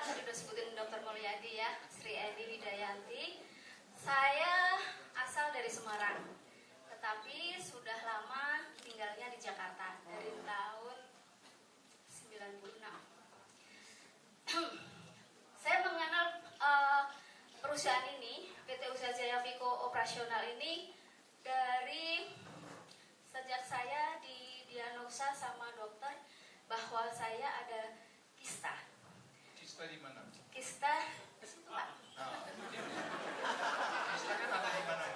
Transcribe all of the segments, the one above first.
tadi udah sebutin Dr. Mulyadi ya, Sri Edi Widayanti. Saya asal dari Semarang, tetapi sudah lama tinggalnya di Jakarta dari tahun 96. Saya mengenal perusahaan ini, PT Usaha Jaya Viko Operasional ini dari sejak saya didiagnosa sama dokter bahwa saya ada kista. Kista di mana? Kista itu Pak. Kista kan ada di mana?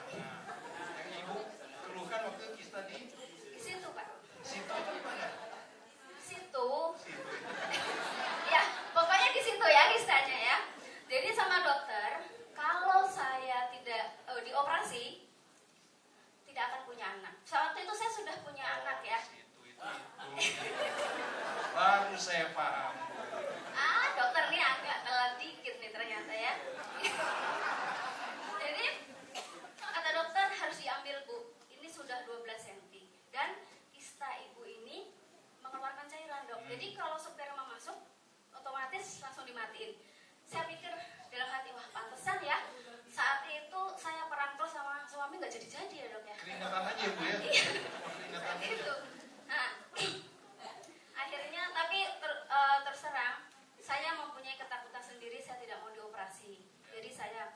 Yang ibu keluhkan waktu kista di situ Pak. Situ itu di mana? Situ. Situ. Ya, pokoknya di situ ya kistanya ya. Jadi sama dokter, kalau saya tidak dioperasi, tidak akan punya anak. Saat itu saya sudah punya anak ya. Baru saya paham. Dokter nih agak telat dikit nih ternyata ya. Jadi kata dokter harus diambil Bu. Ini sudah 12 cm dan kista ibu ini mengeluarkan cairan dok. Jadi kalau sperma masuk otomatis langsung dimatiin. Saya pikir dalam hati wah pantesan ya. Saat itu saya perantau sama suami nggak jadi-jadi ya dok ya. Keringatan aja Bu ya. Iya. Keringatan aja. Itu. Nah, akhirnya tapi terserang saya mempunyai ketakutan sendiri, saya tidak mau dioperasi. Jadi saya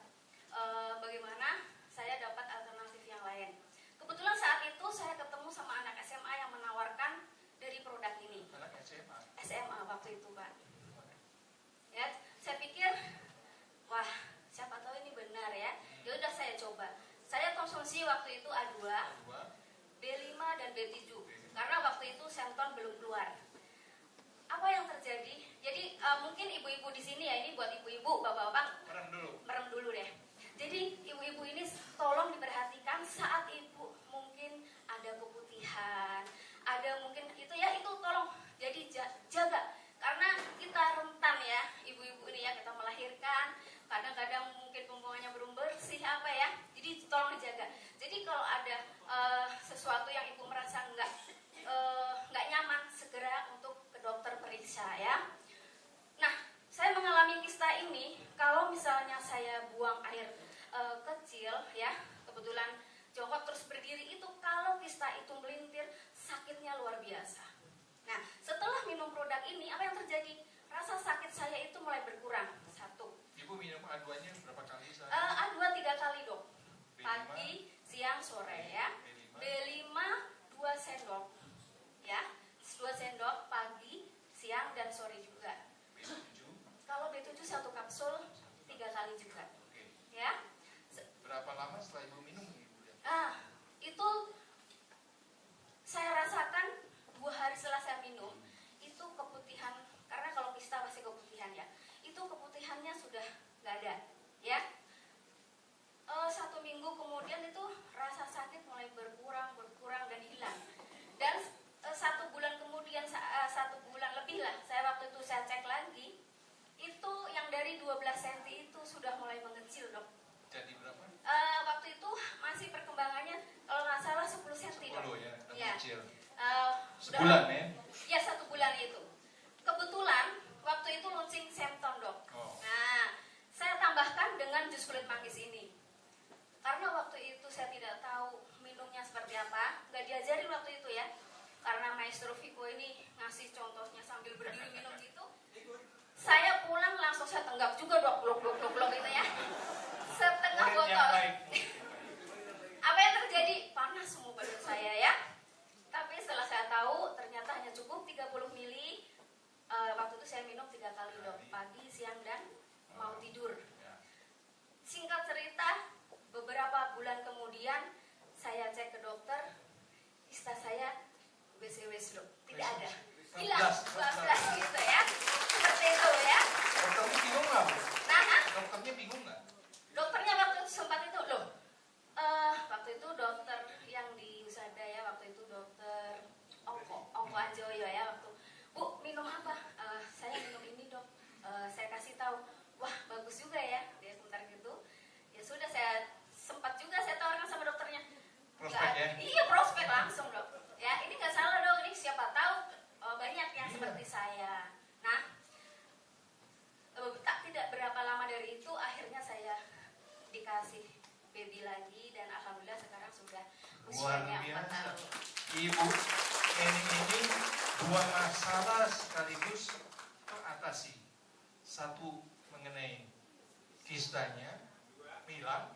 bagaimana saya dapat alternatif yang lain. Kebetulan saat itu saya ketemu sama anak SMA yang menawarkan dari produk ini. Anak SMA. SMA waktu itu Pak. Ya, saya pikir wah siapa tahu ini benar ya. Ya udah saya coba. Saya konsumsi waktu itu A2, B5 dan B7 karena waktu itu Senton belum keluar. Apa yang terjadi? Jadi mungkin ibu-ibu di sini ya, ini buat ibu-ibu, bapak-bapak merem dulu deh. Jadi ibu-ibu ini tolong diperhatikan saat ibu mungkin ada keputihan, ada mungkin itu ya, itu tolong jadi jaga karena kita rentan ya ibu-ibu ini ya, kita melahirkan kadang-kadang mungkin pembuangannya belum bersih apa ya, jadi tolong dijaga. Jadi kalau ada sesuatu yang ibu merasa nggak nyaman, segera untuk ke dokter periksa ya. Nah, saya mengalami kista ini kalau misalnya saya buang air kecil ya, kebetulan jongkok terus berdiri itu, kalau kista itu melintir sakitnya luar biasa. Nah, setelah minum produk ini apa yang terjadi? Rasa sakit saya itu mulai berkurang. Satu. Ibu minum A2-nya berapa kali sehari? A2 3 kali dok. Pagi, siang, sore ya. B5 2 sendok ya. 2 sendok pagi, siang dan sore juga. B7? Kalau B7 1 kapsul 3 kali juga. Ya. Berapa lama setelah ibu minum ibu? Itu saya rasakan 2 hari setelah saya minum itu keputihan, karena kalau kista pasti keputihan ya. Itu keputihannya sudah nggak ada ya. 1 minggu kemudian itu rasa sakit mulai berkurang dan hilang. Dan 1 bulan kemudian, 1 bulan lebih lah, saya waktu itu saya cek lagi, itu yang dari 12 cm itu sudah mulai mengecil dok. Jadi berapa? Waktu itu masih perkembangannya kalau nggak salah 10 cm dok. 10 ya, ya. kecil. Sebulan ya? Ya 1 bulan itu. Kebetulan waktu itu launching Senton dok. Nah, saya tambahkan dengan jus kulit manggis ini. Karena waktu itu saya tidak tahu minumnya seperti apa, nggak diajarin waktu itu ya. Karena Maestro Viko ini ngasih contohnya sambil berdiri minum gitu. Saya pulang langsung saya tenggak juga blok gitu ya. Setengah botol. Apa yang terjadi? Panas semua badan saya ya. Tapi setelah saya tahu ternyata dikasih baby lagi dan alhamdulillah sekarang sudah Luar usianya 4 biasa. tahun. Ibu Eni ini 2 masalah sekaligus teratasi. Satu mengenai kistanya, Mila,